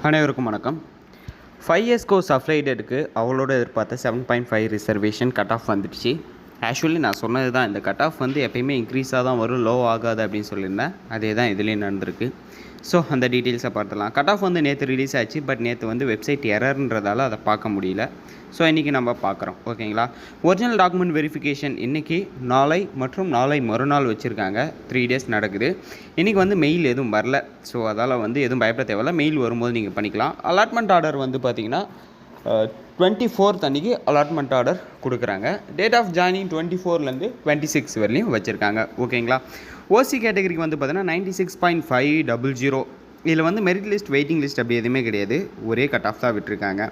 அனைவருக்கும் வணக்கம். 5 years course அப்ளைடடுக்கு அவளோட எதிர்பார்த்த 7.5 ரிசர்வேஷன் கட் ஆஃப் வந்துடுச்சு. ஆக்சுவலி நான் சொன்னது தான், இந்த கட் ஆஃப் வந்து எப்பயுமே இன்க்ரீஸாக தான் வரும், லோ ஆகாது அப்படின்னு சொல்லியிருந்தேன். அதே தான் இதுலேயும் நடந்திருக்கு. ஸோ அந்த டீட்டெயில்ஸை பார்த்துலாம். கட் ஆஃப் வந்து நேற்று ரிலீஸ் ஆச்சு, பட் நேற்று வந்து வெப்சைட் எரர்ன்றதால அதை பார்க்க முடியல. ஸோ இன்றைக்கி நம்ம பார்க்குறோம், ஓகேங்களா. ஒரிஜினல் டாக்குமெண்ட் வெரிஃபிகேஷன் இன்றைக்கி, நாளை மற்றும் நாளை மறுநாள் வச்சுருக்காங்க. 3 டேஸ் நடக்குது. இன்றைக்கி வந்து மெயில் எதுவும் வரல. ஸோ அதால் வந்து எதுவும் பயப்பட தேவையில்ல. மெயில் வரும்போது நீங்கள் பண்ணிக்கலாம். அலாட்மெண்ட் ஆர்டர் வந்து பார்த்திங்கன்னா 24th அன்றைக்கி அலாட்மெண்ட் ஆர்டர் கொடுக்குறாங்க. டேட் ஆஃப் ஜாயினிங் 24லேருந்து 26 வரலையும் வச்சுருக்காங்க, ஓகேங்களா. ஓசி கேட்டகரிக்கு வந்து பார்த்தீங்கன்னா 96.500. இதில் வந்து மெரிட் லிஸ்ட், வெயிட்டிங் லிஸ்ட் அப்படி எதுவுமே கிடையாது, ஒரே கட் ஆஃப் தான் விட்டுருக்காங்க.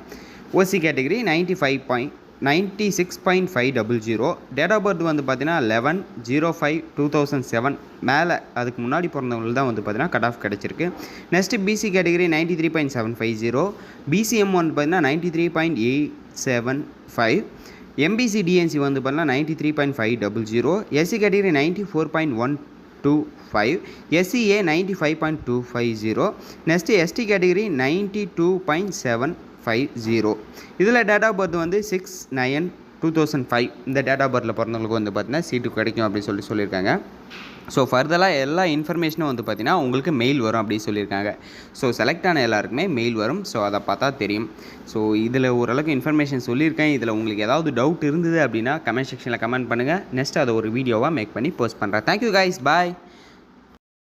OC category 96.500. Date of birth வந்து பார்த்தீங்கன்னா 11/05/2007. மேலே அதுக்கு முன்னாடி பிறந்தவங்களுக்கு தான் வந்து பார்த்தீங்கன்னா கட் ஆஃப் கிடச்சிருக்கு. Next BC category 93.750. பிசிஎம் வந்து பார்த்தீங்கன்னா 93.875. எம்பிசி டிஎன்சி வந்து பார்த்தீங்கன்னா 93.500. SC category 94.125. SCA 95.250. Next ST category 92.750. இதில் டேட் ஆஃப் பர்த் வந்து 6/9/2005. இந்த டேட் ஆஃப் பர்த்தில் பிறந்தவங்களுக்கு வந்து பார்த்தீங்கன்னா சீட்டு கிடைக்கும் அப்படின்னு சொல்லியிருக்காங்க. ஸோ ஃபர்தராக எல்லா இன்ஃபர்மேஷனும் வந்து பார்த்தீங்கன்னா உங்களுக்கு மெயில் வரும் அப்படின்னு சொல்லியிருக்காங்க. ஸோ செலக்ட் ஆன எல்லாருக்குமே மெயில் வரும். ஸோ அதை பார்த்தா தெரியும். ஸோ இதில் ஓரளவுக்கு இன்ஃபர்மேஷன் சொல்லியிருக்கேன். இதில் உங்களுக்கு ஏதாவது டவுட் இருந்தது அப்படின்னா கமெண்ட் செக்ஷனில் கமெண்ட் பண்ணுங்கள். நெக்ஸ்ட் அதை ஒரு வீடியோவாக மேக் பண்ணி போஸ்ட் பண்ணுறேன். தேங்க்யூ கைஸ், பாய்.